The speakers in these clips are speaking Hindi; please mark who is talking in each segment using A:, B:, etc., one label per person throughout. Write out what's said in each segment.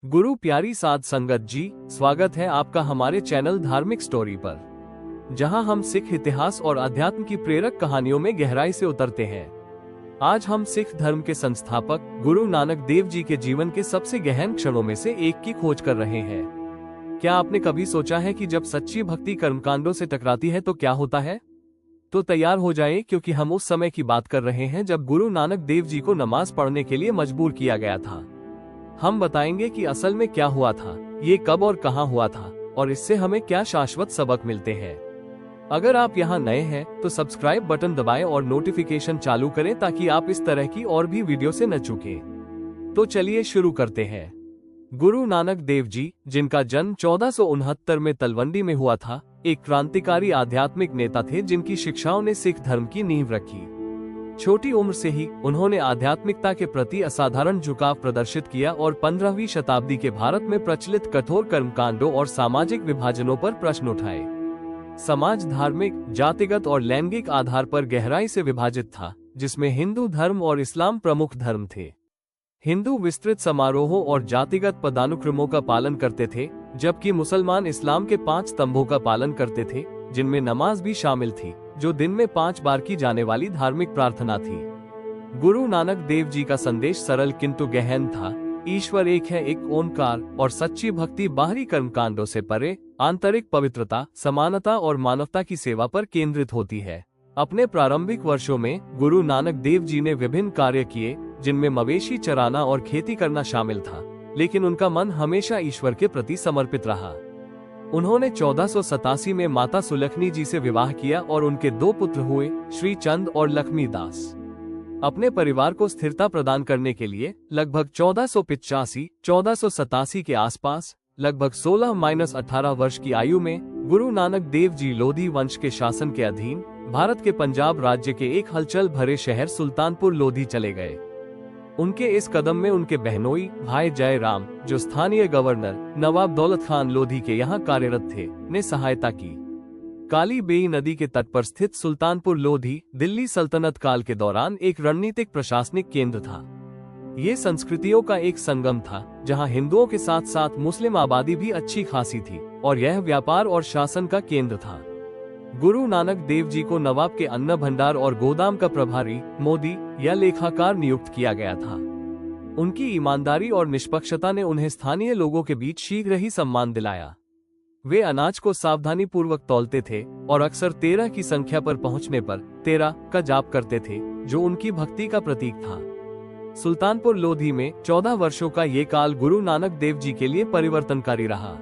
A: गुरु प्यारी साध संगत जी, स्वागत है आपका हमारे चैनल धार्मिक स्टोरी पर, जहां हम सिख इतिहास और अध्यात्म की प्रेरक कहानियों में गहराई से उतरते हैं। आज हम सिख धर्म के संस्थापक गुरु नानक देव जी के जीवन के सबसे गहन क्षणों में से एक की खोज कर रहे हैं। क्या आपने कभी सोचा है कि जब सच्ची भक्ति कर्मकांडों से टकराती है तो क्या होता है? तो तैयार हो जाएं, क्योंकि हम उस समय की बात कर रहे हैं जब गुरु नानक देव जी को नमाज पढ़ने के लिए मजबूर किया गया था। हम बताएंगे कि असल में क्या हुआ था, ये कब और कहां हुआ था, और इससे हमें क्या शाश्वत सबक मिलते हैं। अगर आप यहां नए हैं तो सब्सक्राइब बटन दबाएं और नोटिफिकेशन चालू करें ताकि आप इस तरह की और भी वीडियो से न चूकें। तो चलिए शुरू करते हैं। गुरु नानक देव जी, जिनका जन्म 1469 में तलवंडी में हुआ था, एक क्रांतिकारी आध्यात्मिक नेता थे जिनकी शिक्षाओं ने सिख धर्म की नींव रखी। छोटी उम्र से ही उन्होंने आध्यात्मिकता के प्रति असाधारण झुकाव प्रदर्शित किया और 15वीं शताब्दी के भारत में प्रचलित कठोर कर्मकांडों और सामाजिक विभाजनों पर प्रश्न उठाए। समाज धार्मिक, जातिगत और लैंगिक आधार पर गहराई से विभाजित था, जिसमें हिंदू धर्म और इस्लाम प्रमुख धर्म थे। हिंदू विस्तृत समारोहों और जातिगत पदानुक्रमों का पालन करते थे, जबकि मुसलमान इस्लाम के 5 स्तंभों का पालन करते थे, जिनमें नमाज भी शामिल थी, जो दिन में 5 बार की जाने वाली धार्मिक प्रार्थना थी। गुरु नानक देव जी का संदेश सरल किंतु गहन था। ईश्वर एक है, एक ओंकार, और सच्ची भक्ति बाहरी कर्मकांडों से परे आंतरिक पवित्रता, समानता और मानवता की सेवा पर केंद्रित होती है। अपने प्रारंभिक वर्षों में गुरु नानक देव जी ने विभिन्न कार्य किए, जिनमें मवेशी चराना और खेती करना शामिल था, लेकिन उनका मन हमेशा ईश्वर के प्रति समर्पित रहा। उन्होंने 1487 में माता सुलखनी जी से विवाह किया और उनके 2 पुत्र हुए, श्री चंद और लक्ष्मी दास। अपने परिवार को स्थिरता प्रदान करने के लिए लगभग 1485-1487 के आसपास, लगभग 16-18 वर्ष की आयु में गुरु नानक देव जी लोधी वंश के शासन के अधीन भारत के पंजाब राज्य के एक हलचल भरे शहर सुल्तानपुर लोधी चले गए। उनके इस कदम में उनके बहनोई भाई जय राम, जो स्थानीय गवर्नर नवाब दौलत खान लोधी के यहाँ कार्यरत थे, ने सहायता की। काली बेई नदी के तट पर स्थित सुल्तानपुर लोधी दिल्ली सल्तनत काल के दौरान एक रणनीतिक प्रशासनिक केंद्र था। ये संस्कृतियों का एक संगम था, जहाँ हिंदुओं के साथ साथ मुस्लिम आबादी भी अच्छी खासी थी, और यह व्यापार और शासन का केंद्र था। गुरु नानक देव जी को नवाब के अन्न भंडार और गोदाम का प्रभारी, मोदी या लेखाकार नियुक्त किया गया था। उनकी ईमानदारी और निष्पक्षता ने उन्हें स्थानीय लोगों के बीच शीघ्र ही सम्मान दिलाया। वे अनाज को सावधानी पूर्वक तौलते थे और अक्सर 13 की संख्या पर पहुंचने पर 13 का जाप करते थे, जो उनकी भक्ति का प्रतीक था। सुल्तानपुर लोधी में 14 वर्षों का ये काल गुरु नानक देव जी के लिए परिवर्तनकारी रहा।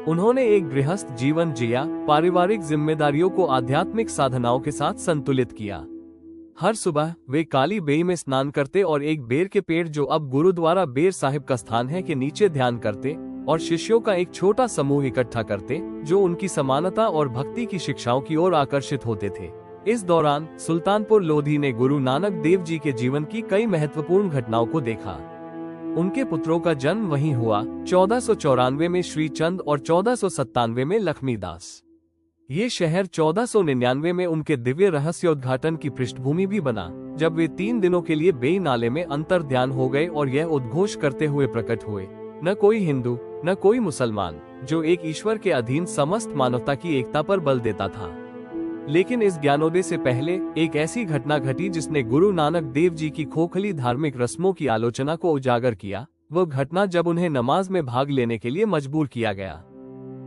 A: उन्होंने एक गृहस्थ जीवन जिया, पारिवारिक जिम्मेदारियों को आध्यात्मिक साधनाओं के साथ संतुलित किया। हर सुबह वे काली बेई में स्नान करते और एक बेर के पेड़, जो अब गुरुद्वारा बेर साहिब का स्थान है, के नीचे ध्यान करते और शिष्यों का एक छोटा समूह इकट्ठा करते, जो उनकी समानता और भक्ति की शिक्षाओं की ओर आकर्षित होते थे। इस दौरान सुल्तानपुर लोधी ने गुरु नानक देव जी के जीवन की कई महत्वपूर्ण घटनाओं को देखा। उनके पुत्रों का जन्म वहीं हुआ, 1494 में श्री चंद और 1497 में लक्ष्मी दास। ये शहर 1499 में उनके दिव्य रहस्योद्घाटन की पृष्ठभूमि भी बना, जब वे 3 दिनों के लिए बेई नाले में अंतर ध्यान हो गए और यह उद्घोष करते हुए प्रकट हुए, न कोई हिंदू न कोई मुसलमान, जो एक ईश्वर के अधीन समस्त मानवता की एकता पर बल देता था। लेकिन इस ज्ञानोदय से पहले एक ऐसी घटना घटी जिसने गुरु नानक देव जी की खोखली धार्मिक रस्मों की आलोचना को उजागर किया। वो घटना जब उन्हें नमाज में भाग लेने के लिए मजबूर किया गया।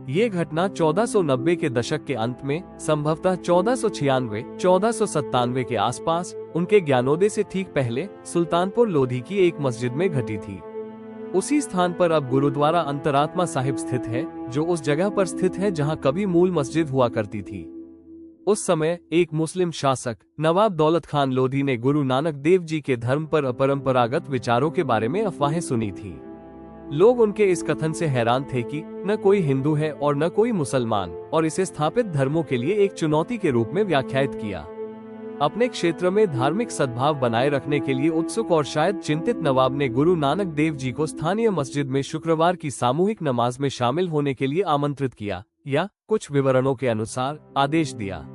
A: ये घटना 1490 के दशक के अंत में, संभवतः 1496-1497 के आसपास, उनके ज्ञानोदय से ठीक पहले सुल्तानपुर लोधी की एक मस्जिद में घटी थी। उसी स्थान पर अब गुरुद्वारा अंतरात्मा साहिब स्थित है, जो उस जगह पर स्थित है जहाँ कभी मूल मस्जिद हुआ करती थी। उस समय एक मुस्लिम शासक नवाब दौलत खान लोधी ने गुरु नानक देव जी के धर्म पर अपरंपरागत विचारों के बारे में अफवाहें सुनी थी। लोग उनके इस कथन से हैरान थे कि न कोई हिंदू है और न कोई मुसलमान, और इसे स्थापित धर्मों के लिए एक चुनौती के रूप में व्याख्यायित किया। अपने क्षेत्र में धार्मिक सद्भाव बनाए रखने के लिए उत्सुक और शायद चिंतित नवाब ने गुरु नानक देव जी को स्थानीय मस्जिद में शुक्रवार की सामूहिक नमाज में शामिल होने के लिए आमंत्रित किया, या कुछ विवरणों के अनुसार आदेश दिया।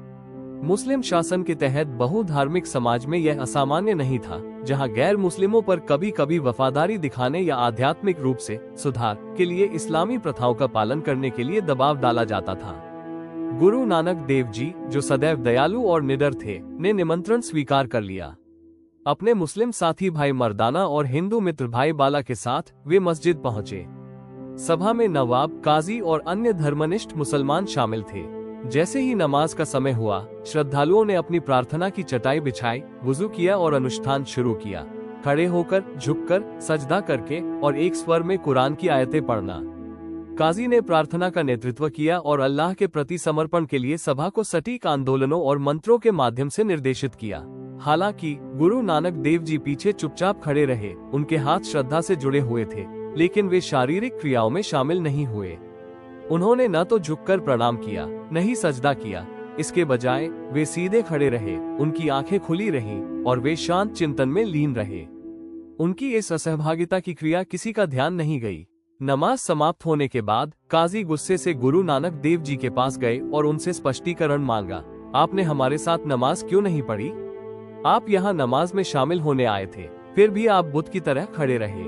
A: मुस्लिम शासन के तहत बहुधार्मिक समाज में यह असामान्य नहीं था, जहां गैर मुस्लिमों पर कभी कभी वफादारी दिखाने या आध्यात्मिक रूप से सुधार के लिए इस्लामी प्रथाओं का पालन करने के लिए दबाव डाला जाता था। गुरु नानक देव जी, जो सदैव दयालु और निडर थे, ने निमंत्रण स्वीकार कर लिया। अपने मुस्लिम साथी भाई मर्दाना और हिंदू मित्र भाई बाला के साथ वे मस्जिद पहुंचे। सभा में नवाब, काजी और अन्य धर्मनिष्ठ मुसलमान शामिल थे। जैसे ही नमाज का समय हुआ, श्रद्धालुओं ने अपनी प्रार्थना की चटाई बिछाई, वुजू किया और अनुष्ठान शुरू किया। खड़े होकर, झुककर, सजदा करके और एक स्वर में कुरान की आयतें पढ़ना। काजी ने प्रार्थना का नेतृत्व किया और अल्लाह के प्रति समर्पण के लिए सभा को सटीक आंदोलनों और मंत्रों के माध्यम से निर्देशित किया। हालांकि गुरु नानक देव जी पीछे चुपचाप खड़े रहे। उनके हाथ श्रद्धा से जुड़े हुए थे, लेकिन वे शारीरिक क्रियाओं में शामिल नहीं हुए। उन्होंने न तो झुककर प्रणाम किया, न ही सजदा किया। इसके बजाय वे सीधे खड़े रहे, उनकी आंखें खुली रहीं और वे शांत चिंतन में लीन रहे। उनकी इस असहभागिता की क्रिया किसी का ध्यान नहीं गई। नमाज समाप्त होने के बाद काजी गुस्से से गुरु नानक देव जी के पास गए और उनसे स्पष्टीकरण मांगा। आपने हमारे साथ नमाज क्यों नहीं पढ़ी? आप यहाँ नमाज में शामिल होने आए थे, फिर भी आप बुत की तरह खड़े रहे।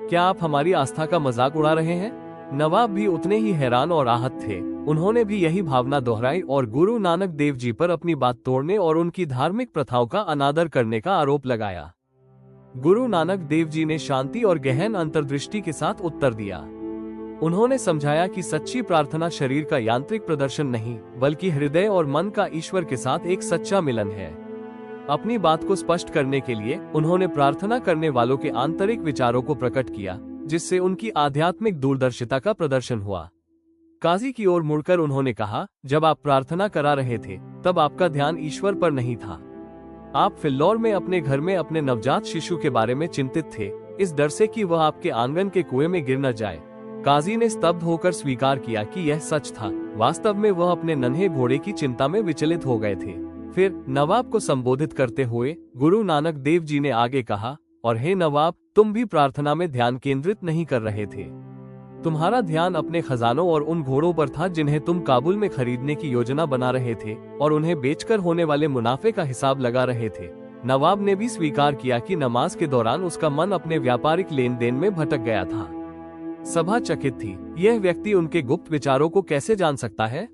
A: क्या आप हमारी आस्था का मजाक उड़ा रहे हैं? नवाब भी उतने ही हैरान और आहत थे। उन्होंने भी यही भावना दोहराई और गुरु नानक देव जी पर अपनी बात तोड़ने और उनकी धार्मिक प्रथाओं का अनादर करने का आरोप लगाया। गुरु नानक देव जी ने शांति और गहन अंतर्दृष्टि के साथ उत्तर दिया। उन्होंने समझाया कि सच्ची प्रार्थना शरीर का यांत्रिक प्रदर्शन नहीं, बल्कि हृदय और मन का ईश्वर के साथ एक सच्चा मिलन है। अपनी बात को स्पष्ट करने के लिए उन्होंने प्रार्थना करने वालों के आंतरिक विचारों को प्रकट किया, जिससे उनकी आध्यात्मिक दूरदर्शिता का प्रदर्शन हुआ। काजी की ओर मुड़कर उन्होंने कहा, जब आप प्रार्थना करा रहे थे, तब आपका ध्यान ईश्वर पर नहीं था। आप फिल्लौर में अपने घर में अपने नवजात शिशु के बारे में चिंतित थे, इस डर से कि वह आपके आंगन के कुएं में गिर न जाए। काजी ने स्तब्ध होकर स्वीकार किया कि यह सच था। वास्तव में वह अपने नन्हे घोड़े की चिंता में विचलित हो गए थे। फिर नवाब को संबोधित करते हुए गुरु नानक देव जी ने आगे कहा, और हे नवाब, तुम भी प्रार्थना में ध्यान केंद्रित नहीं कर रहे थे। तुम्हारा ध्यान अपने खजानों और उन घोड़ों पर था जिन्हें तुम काबुल में खरीदने की योजना बना रहे थे और उन्हें बेचकर होने वाले मुनाफे का हिसाब लगा रहे थे। नवाब ने भी स्वीकार किया कि नमाज के दौरान उसका मन अपने व्यापारिक लेन देन में भटक गया था। सभा चकित थी। यह व्यक्ति उनके गुप्त विचारों को कैसे जान सकता है?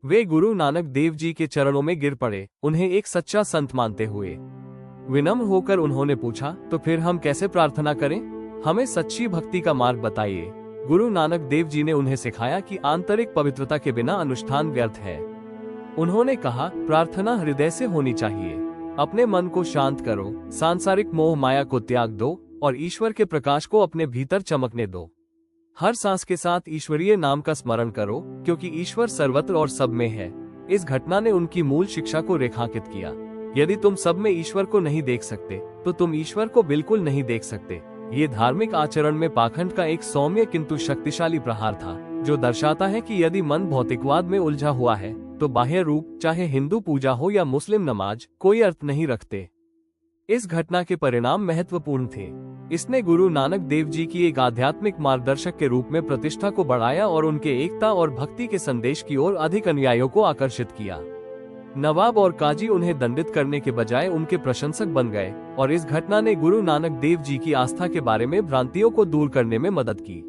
A: वे गुरु नानक देव जी के चरणों में गिर पड़े, उन्हें एक सच्चा संत मानते हुए। विनम्र होकर उन्होंने पूछा, तो फिर हम कैसे प्रार्थना करें? हमें सच्ची भक्ति का मार्ग बताइए। गुरु नानक देव जी ने उन्हें सिखाया कि आंतरिक पवित्रता के बिना अनुष्ठान व्यर्थ है। उन्होंने कहा, प्रार्थना हृदय से होनी चाहिए। अपने मन को शांत करो, सांसारिक मोह माया को त्याग दो और ईश्वर के प्रकाश को अपने भीतर चमकने दो। हर सांस के साथ ईश्वरीय नाम का स्मरण करो, क्योंकि ईश्वर सर्वत्र और सब में है। इस घटना ने उनकी मूल शिक्षा को रेखांकित किया। यदि तुम सब में ईश्वर को नहीं देख सकते, तो तुम ईश्वर को बिल्कुल नहीं देख सकते। ये धार्मिक आचरण में पाखंड का एक सौम्य किंतु शक्तिशाली प्रहार था, जो दर्शाता है कि यदि मन भौतिकवाद में उलझा हुआ है, तो बाह्य रूप, चाहे हिंदू पूजा हो या मुस्लिम नमाज, कोई अर्थ नहीं रखते। इस घटना के परिणाम महत्वपूर्ण थे। इसने गुरु नानक देव जी की एक आध्यात्मिक मार्गदर्शक के रूप में प्रतिष्ठा को बढ़ाया और उनके एकता और भक्ति के संदेश की ओर अधिक अनुयायियों को आकर्षित किया। नवाब और काजी उन्हें दंडित करने के बजाय उनके प्रशंसक बन गए और इस घटना ने गुरु नानक देव जी की आस्था के बारे में भ्रांतियों को दूर करने में मदद की।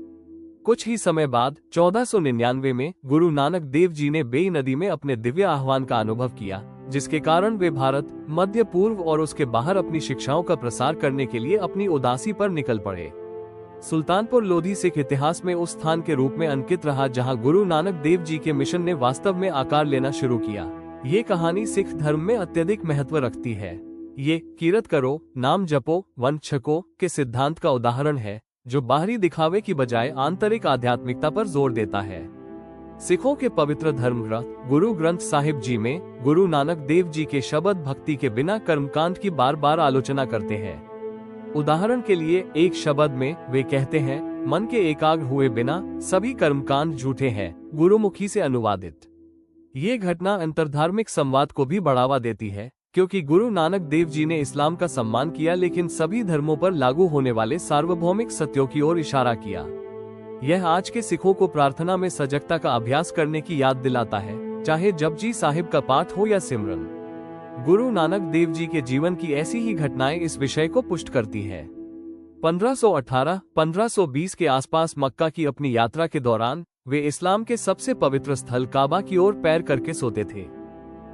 A: कुछ ही समय बाद 1499 में गुरु नानक देव जी ने बेई नदी में अपने दिव्य आह्वान का अनुभव किया, जिसके कारण वे भारत, मध्य पूर्व और उसके बाहर अपनी शिक्षाओं का प्रसार करने के लिए अपनी उदासी पर निकल पड़े। सुल्तानपुर लोधी सिख इतिहास में उस स्थान के रूप में अंकित रहा जहां गुरु नानक देव जी के मिशन ने वास्तव में आकार लेना शुरू किया। ये कहानी सिख धर्म में अत्यधिक महत्व रखती है। ये कीरत करो, नाम जपो, वन छको के सिद्धांत का उदाहरण है, जो बाहरी दिखावे की बजाय आंतरिक आध्यात्मिकता पर जोर देता है। सिखों के पवित्र धर्म ग्रंथ गुरु ग्रंथ साहिब जी में गुरु नानक देव जी के शब्द भक्ति के बिना कर्मकांड की बार बार आलोचना करते हैं। उदाहरण के लिए एक शब्द में वे कहते हैं, मन के एकाग्र हुए बिना सभी कर्मकांड झूठे हैं, गुरुमुखी से अनुवादित। ये घटना अंतर्धार्मिक संवाद को भी बढ़ावा देती है, क्योंकि गुरु नानक देव जी ने इस्लाम का सम्मान किया लेकिन सभी धर्मों पर लागू होने वाले सार्वभौमिक सत्यों की ओर इशारा किया। यह आज के सिखों को प्रार्थना में सजगता का अभ्यास करने की याद दिलाता है, चाहे जपजी साहिब का पाठ हो या सिमरन। गुरु नानक देव जी के जीवन की ऐसी ही घटनाएं इस विषय को पुष्ट करती है। 1518-1520 के आसपास मक्का की अपनी यात्रा के दौरान वे इस्लाम के सबसे पवित्र स्थल काबा की ओर पैर करके सोते थे।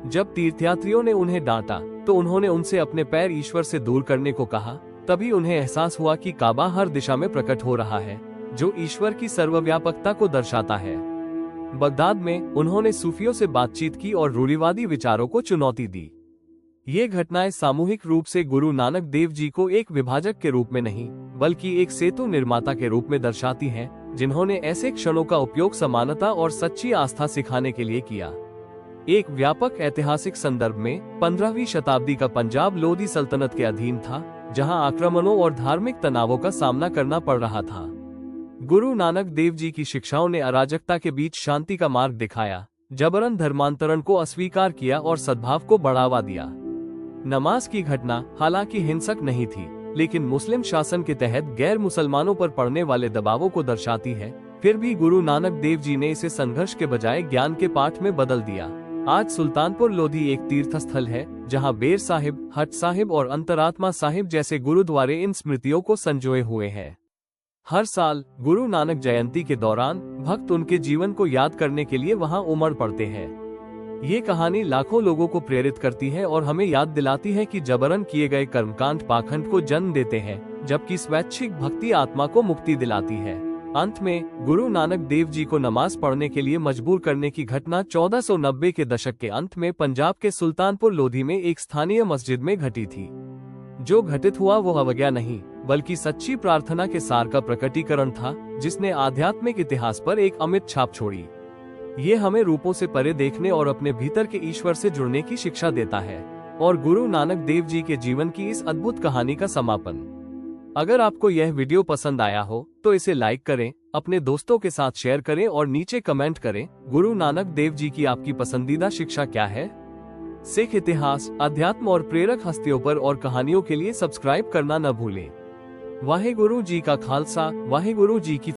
A: जब तीर्थयात्रियों ने उन्हें डांटा तो उन्होंने उनसे अपने पैर ईश्वर से दूर करने को कहा। तभी उन्हें एहसास हुआ कि काबा हर दिशा में प्रकट हो रहा है, जो ईश्वर की सर्वव्यापकता को दर्शाता है। बगदाद में उन्होंने सूफियों से बातचीत की और रूढ़िवादी विचारों को चुनौती दी। ये घटनाएं सामूहिक रूप से गुरु नानक देव जी को एक विभाजक के रूप में नहीं, बल्कि एक सेतु निर्माता के रूप में दर्शाती हैं, जिन्होंने ऐसे क्षणों का उपयोग समानता और सच्ची आस्था सिखाने के लिए किया। एक व्यापक ऐतिहासिक संदर्भ में 15वीं शताब्दी का पंजाब लोधी सल्तनत के अधीन था, जहां आक्रमणों और धार्मिक तनावों का सामना करना पड़ रहा था। गुरु नानक देव जी की शिक्षाओं ने अराजकता के बीच शांति का मार्ग दिखाया, जबरन धर्मांतरण को अस्वीकार किया और सद्भाव को बढ़ावा दिया। नमाज की घटना हालांकि हिंसक नहीं थी, लेकिन मुस्लिम शासन के तहत गैर मुसलमानों पर पड़ने वाले दबावों को दर्शाती है। फिर भी गुरु नानक देव जी ने इसे संघर्ष के बजाय ज्ञान के पाठ में बदल दिया। आज सुल्तानपुर लोधी एक तीर्थ स्थल है, जहां बेर साहिब, हट साहिब और अंतरात्मा साहिब जैसे गुरुद्वारे इन स्मृतियों को संजोए हुए हैं। हर साल गुरु नानक जयंती के दौरान भक्त उनके जीवन को याद करने के लिए वहां उमड़ पड़ते हैं। ये कहानी लाखों लोगों को प्रेरित करती है और हमें याद दिलाती है कि जबरन किए गए कर्मकांड पाखंड को जन्म देते हैं, जबकि स्वैच्छिक भक्ति आत्मा को मुक्ति दिलाती है। अंत में गुरु नानक देव जी को नमाज पढ़ने के लिए मजबूर करने की घटना 1490 के दशक के अंत में पंजाब के सुल्तानपुर लोधी में एक स्थानीय मस्जिद में घटी थी। जो घटित हुआ वो अवज्ञा नहीं, बल्कि सच्ची प्रार्थना के सार का प्रकटीकरण था, जिसने आध्यात्मिक इतिहास पर एक अमिट छाप छोड़ी। ये हमें रूपों से परे देखने और अपने भीतर के ईश्वर से जुड़ने की शिक्षा देता है। और गुरु नानक देव जी के जीवन की इस अद्भुत कहानी का समापन। अगर आपको यह वीडियो पसंद आया हो तो इसे लाइक करें, अपने दोस्तों के साथ शेयर करें और नीचे कमेंट करें, गुरु नानक देव जी की आपकी पसंदीदा शिक्षा क्या है। सिख इतिहास, अध्यात्म और प्रेरक हस्तियों पर और कहानियों के लिए सब्सक्राइब करना न भूलें। वाहेगुरु जी का खालसा, वाहेगुरु जी की